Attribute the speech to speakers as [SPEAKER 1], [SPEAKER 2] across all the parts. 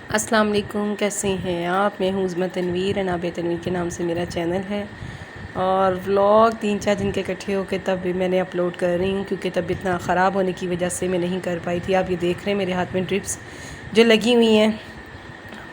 [SPEAKER 1] अस्सलाम वालेकुम, कैसे हैं आप। मैं हूँ उज़्मा तनवीर, अनाबिया तनवीर के नाम से मेरा चैनल है। और व्लॉग 3-4 दिन के इकट्ठे होकर तब भी मैंने अपलोड कर रही हूँ, क्योंकि तबीयत ना ख़राब होने की वजह से मैं नहीं कर पाई थी। आप ये देख रहे हैं मेरे हाथ में ड्रिप्स जो लगी हुई हैं,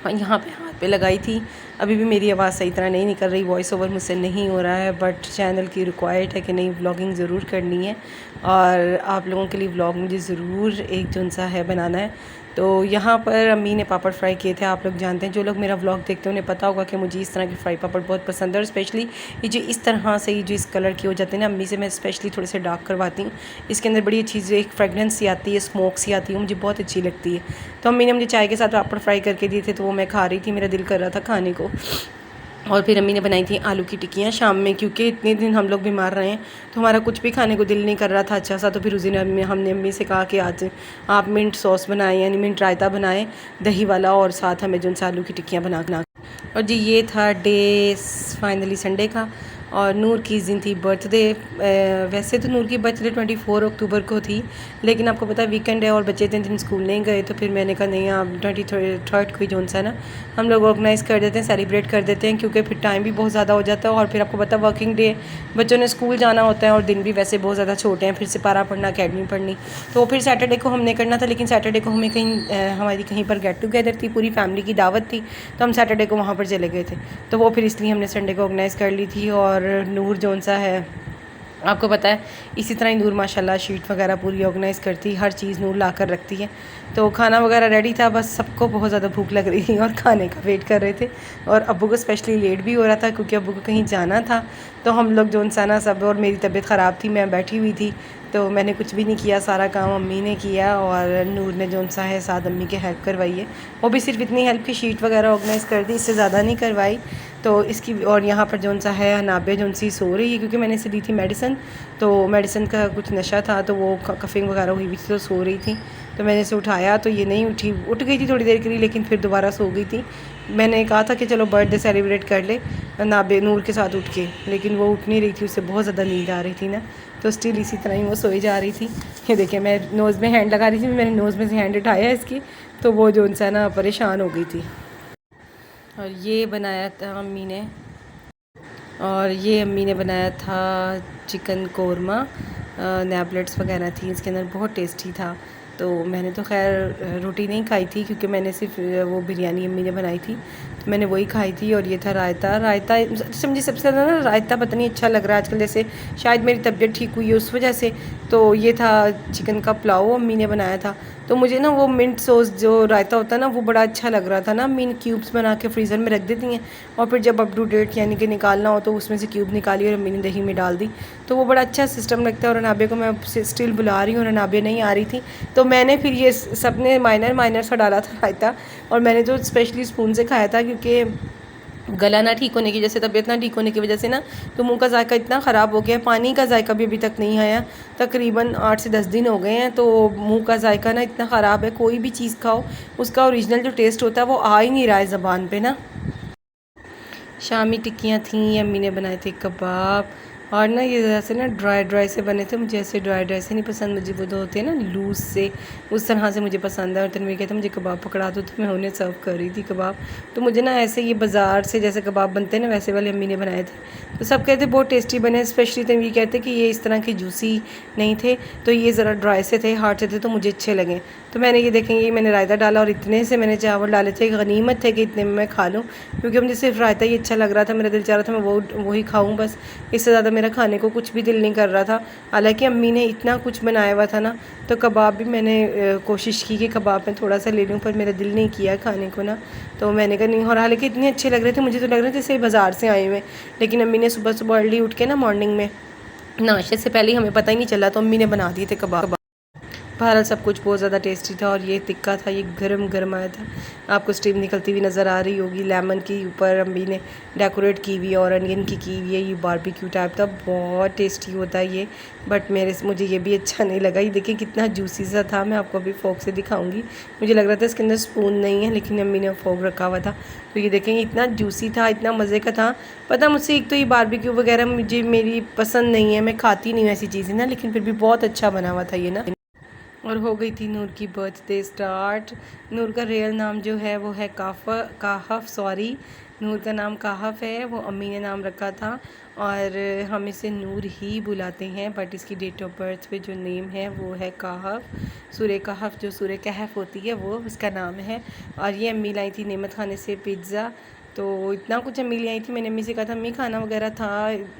[SPEAKER 1] यहाँ पे हाथ पे लगाई थी। अभी भी मेरी आवाज़ सही तरह नहीं निकल रही, वॉइस ओवर मुझसे नहीं हो रहा है, बट चैनल की रिक्वायर्ड है कि नहीं व्लॉगिंग ज़रूर करनी है और आप लोगों के लिए व्लॉग मुझे ज़रूर एक जोन सा है बनाना है। तो यहाँ पर अम्मी ने पापड़ फ्राई किए थे। आप लोग जानते हैं, जो लोग मेरा व्लॉग देखते हैं उन्हें पता होगा कि मुझे इस तरह के फ्राई पापड़ बहुत पसंद है। और स्पेशली ये जो इस तरह से, ये जो इस कलर के हो जाते हैं ना, अम्मी से मैं स्पेशली थोड़े से डार्क करवाती हूँ। इसके अंदर बड़ी अच्छी एक फ्रेगनेंस सी आती है, स्मोक सी आती है, मुझे बहुत अच्छी लगती है। तो अम्मी ने मुझे चाय के साथ पापड़ फ्राई करके दिए थे, तो वो मैं खा रही थी, मेरा दिल कर रहा था खाने को। और फिर अम्मी ने बनाई थी आलू की टिक्कियाँ शाम में, क्योंकि इतने दिन हम लोग बीमार रहे हैं तो हमारा कुछ भी खाने को दिल नहीं कर रहा था अच्छा सा। तो फिर उस दिन हमने अम्मी से कहा कि आज आप मिंट सॉस बनाएं, यानी मिंट रायता बनाएं दही वाला, और साथ हमें जो आलू की टिक्कियाँ बना। और जी ये था डे फाइनली संडे का। और नूर की इस दिन थी बर्थडे। वैसे तो नूर की बर्थडे 24 अक्टूबर को थी, लेकिन आपको पता है वीकेंड है और बच्चे इतने दिन स्कूल नहीं गए, तो फिर मैंने कहा नहीं, आप 23rd को ही जो सा ना हम लोग ऑर्गेनाइज़ कर देते हैं, सेलिब्रेट कर देते हैं, क्योंकि फिर टाइम भी बहुत ज़्यादा हो जाता है। और फिर आपको पता है वर्किंग डे, बच्चों ने स्कूल जाना होता है और दिन भी वैसे बहुत ज़्यादा छोटे हैं, फिर से पारा पढ़ना, अकेडमी पढ़नी। तो फिर सैटरडे को हमने करना था, लेकिन सैटरडे को हमें कहीं हमारी कहीं पर गेट टुगेदर थी, पूरी फैमिली की दावत थी, तो हम सैटरडे को वहाँ पर चले गए थे। तो वो फिर इसलिए हमने संडे को ऑर्गेनाइज़ कर ली थी। और नूर जोन सा है, आपको पता है, इसी तरह ही नूर माशाल्लाह शीट वगैरह पूरी ऑर्गेनाइज़ करती, हर चीज़ नूर ला कर रखती है। तो खाना वगैरह रेडी था, बस सबको बहुत ज़्यादा भूख लग रही थी और खाने का वेट कर रहे थे। और अब्बू को स्पेशली लेट भी हो रहा था, क्योंकि अब्बू को कहीं जाना था। तो हम लोग जोन सा ना सब, और मेरी तबीयत ख़राब थी, मैं बैठी हुई थी, तो मैंने कुछ भी नहीं किया, सारा काम अम्मी ने किया। और नूर ने जोन सा है साथ अम्मी की हेल्प करवाई है, वो भी सिर्फ इतनी हेल्प की शीट वगैरह ऑर्गेनाइज़ कर दी, इससे ज़्यादा नहीं करवाई। तो इसकी और यहाँ पर जोन सा है नाबिया जोन सी सो रही है, क्योंकि मैंने इसे दी थी मेडिसिन, तो मेडिसिन का कुछ नशा था, तो वो कफिंग वगैरह हुई हुई थी, तो सो रही थी। तो मैंने इसे उठाया तो ये नहीं उठी, उठ गई थी थोड़ी देर के लिए, लेकिन फिर दोबारा सो गई थी। मैंने कहा था कि चलो बर्थडे सेलिब्रेट कर ले नाबे नूर के साथ उठ के, लेकिन वो उठ नहीं रही थी, उससे बहुत ज़्यादा नींद आ रही थी ना, तो स्टिल इसी तरह ही वो सोई जा रही थी। ये देखिए, मैं नोज़ में हैंड लगा रही थी, मैंने नोज़ में से हैंड उठाया इसकी, तो वो जो सा ना परेशान हो गई थी। और ये बनाया था अम्मी ने, और ये अम्मी ने बनाया था चिकन कोरमा, नैबलेट्स वगैरह थी इसके अंदर, बहुत टेस्टी था। तो मैंने तो खैर रोटी नहीं खाई थी, क्योंकि मैंने सिर्फ वो बिरयानी अम्मी ने बनाई थी, तो मैंने वही खाई थी। और ये था रायता। रायता मुझे सबसे ज़्यादा ना रायता पता नहीं अच्छा लग रहा है आजकल, जैसे शायद मेरी तबीयत ठीक हुई है उस वजह से। तो ये था चिकन का पुलाव, अम्मी ने बनाया था। तो मुझे ना वो मिंट सॉस जो रायता होता है ना, वो बड़ा अच्छा लग रहा था ना। अम्मी ने क्यूब्स बना के फ्रीज़र में रख देती हैं, और फिर जब अप टू डेट यानी कि निकालना हो तो उसमें से क्यूब निकाली और अम्मी ने दही में डाल दी। तो वो बड़ा अच्छा सिस्टम लगता है। और अनाबिया को मैं स्टिल बुला रही हूँ और अनाबिया नहीं आ रही थी, तो मैंने फिर ये सब ने माइनर सा डाला था रायता, और मैंने तो स्पेशली स्पून से खाया था, क्योंकि गला ना ठीक होने की, जैसे तबीयत ना ठीक होने की वजह से ना, तो मुंह का जायका इतना ख़राब हो गया है, पानी का जायका भी अभी तक नहीं आया। तकरीबन 8 से 10 दिन हो गए हैं, तो मुंह का जायका ना इतना ख़राब है, कोई भी चीज़ खाओ उसका ओरिजिनल जो टेस्ट होता है वो आ ही नहीं रहा है ज़बान पे ना। शामी टिक्कियाँ थीं, अम्मी ने बनाए थे कबाब, और ना ये ज़रा से ना ड्राई से बने थे। मुझे ऐसे ड्राई से नहीं पसंद, मुझे वो जो होते हैं ना लूज़ से, उस तरह से मुझे पसंद है। और तनवीर कहते मुझे कबाब पकड़ा दो, तो मैं उन्हें सर्व कर रही थी कबाब। तो मुझे ना ऐसे ये बाज़ार से जैसे कबाब बनते हैं ना, वैसे वाले अम्मी ने बनाए थे। तो सब कहते बहुत टेस्टी बने, स्पेशली तनवीर कहते कि ये इस तरह के जूसी नहीं थे, तो ये ज़रा ड्राई से थे, हार्ड से थे, तो मुझे अच्छे लगे। तो मैंने ये देखेंगे, मैंने रायता डाला और इतने से मैंने चावल डाले थे, गनीमत थे कि इतने में मैं खा लूँ, क्योंकि मुझे सिर्फ रायता ही अच्छा लग रहा था, मेरा दिल चाह रहा था मैं वही खाऊँ बस, इससे ज़्यादा मेरा खाने को कुछ भी दिल नहीं कर रहा था। हालांकि अम्मी ने इतना कुछ बनाया हुआ था ना, तो कबाब भी मैंने कोशिश की कि कबाब में थोड़ा सा ले लूँ, पर मेरा दिल नहीं किया खाने को ना, तो मैंने कहा नहीं। और हालांकि इतने अच्छे लग रहे थे, मुझे तो लग रहा था जैसे बाज़ार से आए हुए, लेकिन अम्मी ने सुबह सुबह अर्ली उठ के ना, मॉर्निंग में नाश्ते से पहले ही हमें पता ही नहीं चला, तो अम्मी ने बना दिए थे कबाब। बहरहाल सब कुछ बहुत ज़्यादा टेस्टी था। और ये टिक्का था, ये गरम गरम आया था, आपको स्टीम निकलती हुई नज़र आ रही होगी। लेमन की ऊपर अम्मी ने डेकोरेट की हुई है, और अनियन की हुई है, ये बारबेक्यू टाइप था, बहुत टेस्टी होता है ये। बट मुझे ये भी अच्छा नहीं लगा। ये देखिए कितना जूसी सा था, मैं आपको अभी फोक से दिखाऊंगी। मुझे लग रहा था इसके अंदर स्पून नहीं है, लेकिन अम्मी ने फोक रखा हुआ था। तो ये देखेंगे इतना जूसी था, इतना मज़े का था। पता मुझसे एक तो ये बारबेक्यू वगैरह मेरी पसंद नहीं है, मैं खाती नहीं हूँ ऐसी चीज़ें ना, लेकिन फिर भी बहुत अच्छा बना हुआ था ये ना। और हो गई थी नूर की बर्थडे स्टार्ट। नूर का रियल नाम जो है वो है काहफ सॉरी, नूर का नाम काहफ है, वो अम्मी ने नाम रखा था और हम इसे नूर ही बुलाते हैं, बट इसकी डेट ऑफ बर्थ पे जो नेम है वो है काहफ। सूरह कहफ जो सूरह कहफ होती है वो उसका नाम है। और ये अम्मी लाई थी नेमत खाने से पिज़्ज़ा, तो इतना कुछ अम्मी ले आई थी। मैंने अम्मी से कहा था अम्मी खाना वगैरह था,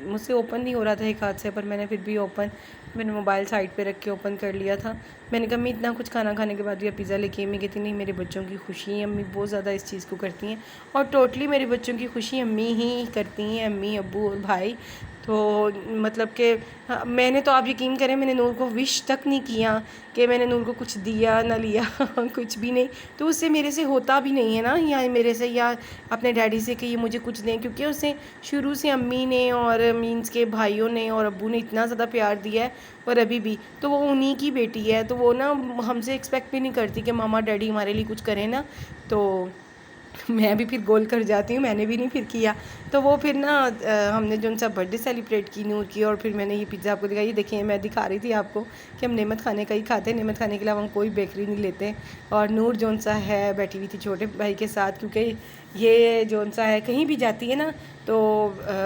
[SPEAKER 1] मुझसे ओपन नहीं हो रहा था एक हाथ से, पर मैंने फिर भी मैंने मोबाइल साइड पे रख के ओपन कर लिया था। मैंने कहा अम्मी इतना कुछ खाना खाने के बाद भी पिज़्ज़ा लेके अम्मी कहती नहीं मेरे बच्चों की खुशी है, अम्मी बहुत ज़्यादा इस चीज़ को करती हैं और टोटली मेरे बच्चों की खुशी अम्मी ही करती हैं, अम्मी अब्बू और भाई। तो मतलब कि मैंने तो आप यकीन करें मैंने नूर को विश तक नहीं किया कि मैंने नूर को कुछ दिया ना लिया कुछ भी नहीं। तो उससे मेरे से होता भी नहीं है ना, या मेरे से या अपने डैडी से कि ये मुझे कुछ दें, क्योंकि उसे शुरू से अम्मी ने और मीन्स के भाइयों ने और अब्बू ने इतना ज़्यादा प्यार दिया है और अभी भी। तो वो उन्हीं की बेटी है, तो वो ना हमसे एक्सपेक्ट भी नहीं करती कि मामा डैडी हमारे लिए कुछ करें ना। तो मैं भी फिर गोल कर जाती हूँ, मैंने भी नहीं फिर किया। तो वो फिर ना हमने जो उनसा बर्थडे सेलिब्रेट की नूर की, और फिर मैंने ये पिज़्ज़ा आपको दिखाई, ये देखिए मैं दिखा रही थी आपको कि हम नेमत खाने का ही खाते हैं, नेमत खाने के अलावा हम कोई बेकरी नहीं लेते। और नूर जो सा है बैठी हुई थी छोटे भाई के साथ, क्योंकि ये जो सा है कहीं भी जाती है ना तो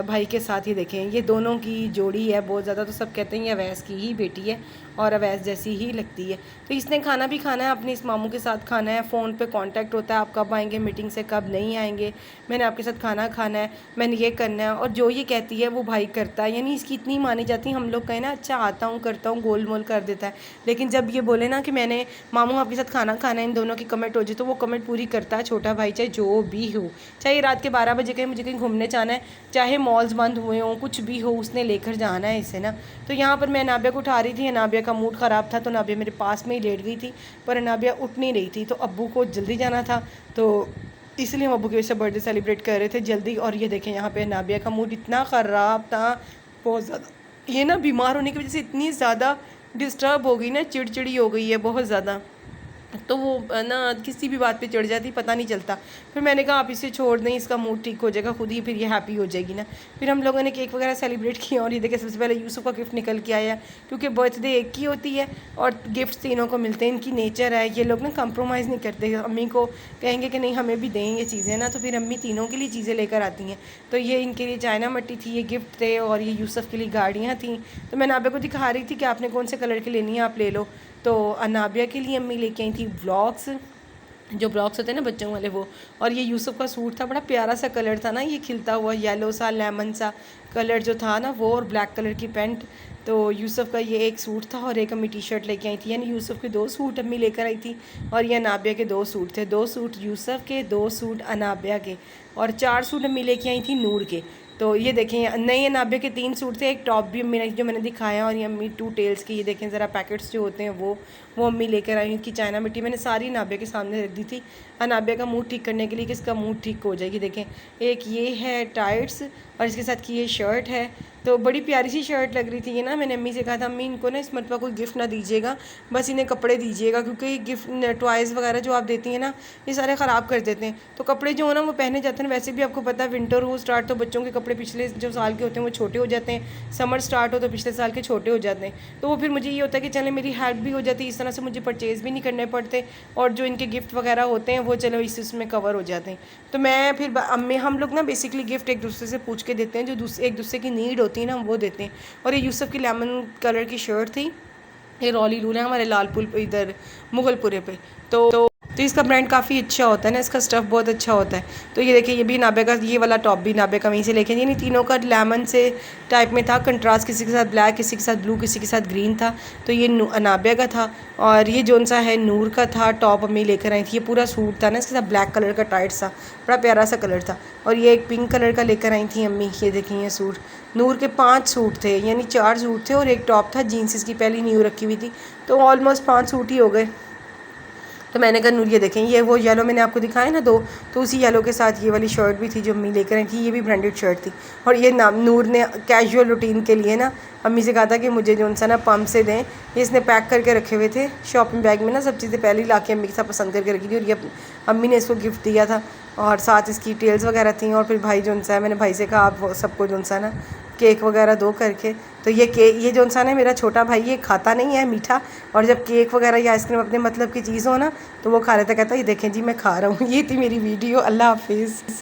[SPEAKER 1] भाई के साथ ही देखें ये दोनों की जोड़ी है बहुत ज़्यादा। तो सब कहते हैं ये अवैस की ही बेटी है और अवैस जैसी ही लगती है। तो इसने खाना भी खाना है, अपने इस मामू के साथ खाना है, फ़ोन पे कांटेक्ट होता है आप कब आएंगे मीटिंग से कब नहीं आएंगे, मैंने आपके साथ खाना खाना है, मैंने ये करना है, और जो ये कहती है वो भाई करता है। यानी इसकी इतनी मानी जाती है, हम लोग कहें ना अच्छा आता हूँ करता हूँ गोल मोल कर देता है, लेकिन जब ये बोले ना कि मैंने मामू आपके साथ खाना खाना है, इन दोनों की कमेंट हो जाए तो वो कमेंट पूरी करता है छोटा भाई, चाहे जो भी हो, चाहे रात के 12 बजे कहीं मुझे कहीं घूमने जाना है, चाहे मॉल्स बंद हुए हों, कुछ भी हो, उसने लेकर जाना है इसे ना। तो यहाँ पर मैं अनाबिया को उठा रही थी, अनाबिया का मूड ख़राब था तो अनाबिया मेरे पास में ही लेट गई थी, पर अनाबिया उठ नहीं रही थी। तो अब्बू को जल्दी जाना था तो इसलिए हम अब्बू की वजह से बर्थडे सेलिब्रेट कर रहे थे जल्दी। और ये देखें यहाँ पे अनाबिया का मूड इतना ख़राब था बहुत ज़्यादा, ये ना बीमार होने की वजह से इतनी ज़्यादा डिस्टर्ब हो गई ना, चिड़चिड़ी हो गई है बहुत ज़्यादा। तो वो ना किसी भी बात पे चढ़ जाती, पता नहीं चलता। फिर मैंने कहा आप इसे छोड़ दें, इसका मूड ठीक हो जाएगा खुद ही, फिर ये हैप्पी हो जाएगी ना। फिर हम लोगों ने केक वगैरह सेलिब्रेट किया और ये देखिए सबसे पहले यूसुफ का गिफ्ट निकल के आया, क्योंकि बर्थडे एक की होती है और गिफ्ट तीनों को मिलते हैं, इनकी नेचर है। ये लोग ना कंप्रोमाइज़ नहीं करते, अम्मी को कहेंगे कि नहीं हमें भी दें ये चीज़ें ना, तो फिर अम्मी तीनों के लिए चीज़ें लेकर आती हैं। तो ये इनके लिए चाइना मट्टी थी, ये गिफ्ट थे, और ये यूसुफ के लिए गाड़ियाँ थी। तो मैं नाबिया को दिखा रही थी कि आपने कौन से कलर की लेनी है आप ले लो। तो अनाबिया के लिए अम्मी लेके आई थी व्लॉग्स, जो ब्लॉक्स होते हैं ना बच्चों वाले वो। और ये यूसुफ का सूट था, बड़ा प्यारा सा कलर था ना, ये खिलता हुआ येलो सा लेमन सा कलर जो था ना वो, और ब्लैक कलर की पैंट। तो यूसुफ का ये एक सूट था और एक अम्मी टी शर्ट लेके आई थी, यानी यूसुफ के 2 सूट अम्मी लेकर आई थी, और ये अनाबिया के 2 सूट थे, 2 सूट यूसुफ के, 2 सूट अनाबिया के, और 4 सूट अम्मी लेके आई थी नूर के। तो ये देखें नए अनाबिया के 3 सूट थे, एक टॉप भी अम्मी ने जो मैंने दिखाया, और ये अम्मी 2 टेल्स के ये देखें ज़रा पैकेट्स जो होते हैं वो अम्मी लेकर आई उनकी चाइना मिट्टी। मैंने सारी अनाबिया के सामने रख दी थी अनाबिया का मूड ठीक करने के लिए कि इसका मूड ठीक हो जाएगी। देखें एक ये है टाइट्स और इसके साथ की ये शर्ट है, तो बड़ी प्यारी सी शर्ट लग रही थी ये ना। मैंने अम्मी से कहा था अम्मी इनको ना इस मरतबा कोई गिफ्ट ना दीजिएगा, बस इन्हें कपड़े दीजिएगा, क्योंकि गिफ्ट टॉयज़ वगैरह जो आप देती हैं ना ये सारे ख़राब कर देते हैं। तो कपड़े जो हो ना वो पहने जाते हैं, वैसे भी आपको पता है विंटर हो स्टार्ट तो बच्चों के कपड़े पिछले जो साल के होते हैं वो छोटे हो जाते हैं, समर स्टार्ट हो तो पिछले साल के छोटे हो जाते हैं। तो वो फिर मुझे ये होता है कि चले मेरी हेल्प भी हो जाती है, इस तरह से मुझे परचेज़ भी नहीं करने पड़ते, और जो इनके गिफ्ट वगैरह होते हैं वो चलो इसमें कवर हो जाते हैं। तो मैं फिर अम्मी हम लोग ना बेसिकली गिफ्ट एक दूसरे से पूछ के देते हैं, जो एक दूसरे की नीड होती है ना हम वो देते हैं। और ये यूसुफ की लेमन कलर की शर्ट थी, ये रॉली रूल है हमारे लालपुर इधर मुगलपुरे पे। तो इसका ब्रांड काफ़ी अच्छा होता है ना, इसका स्टफ़ बहुत अच्छा होता है। तो ये देखिए ये भी नाबे का, ये वाला टॉप भी नाबे का वहीं से लेके, यानी तीनों का लेमन से टाइप में था, कंट्रास्ट किसी के साथ ब्लैक, किसी के साथ ब्लू, किसी के साथ ग्रीन था। तो ये नाबे का था, और ये जोन सा है नूर का था, टॉप अम्मी लेकर आई थी। ये पूरा सूट था ना, इसके साथ ब्लैक कलर का टाइट सा बड़ा प्यारा सा कलर था। और ये एक पिंक कलर का लेकर आई थी अम्मी, ये देखिए ये सूट। नूर के 5 सूट थे, यानी 4 सूट थे और एक टॉप था, जीन्स इसकी पहली न्यू रखी हुई थी, तो ऑलमोस्ट 5 सूट ही हो गए। तो मैंने कहा नूर ये देखें, ये वो येलो मैंने आपको दिखाया ना 2, तो उसी येलो के साथ ये वाली शर्ट भी थी जो अम्मी लेकर आई थी, ये भी ब्रांडेड शर्ट थी। और ये नूर ने कैजुअल रूटीन के लिए ना अम्मी से कहा था कि मुझे जो सा ना पम्प से दें, ये इसने पैक करके रखे हुए थे शॉपिंग बैग में ना, सब चीज़ें पहले ही ला के अम्मी के साथ पसंद करके रखी थी, और ये अम्मी ने इसको गिफ्ट दिया था, और साथ इसकी टेल्स वगैरह थी। और फिर भाई जो सा है, मैंने भाई से कहा आप सबको जो सा ना केक वगैरह दो करके। तो ये जो इंसान है मेरा छोटा भाई, ये खाता नहीं है मीठा, और जब केक वगैरह या आइसक्रीम अपने मतलब की चीज़ हो ना तो वो खा लेता, कहता है ये देखें जी मैं खा रहा हूँ। ये थी मेरी वीडियो। अल्लाह हाफिज़।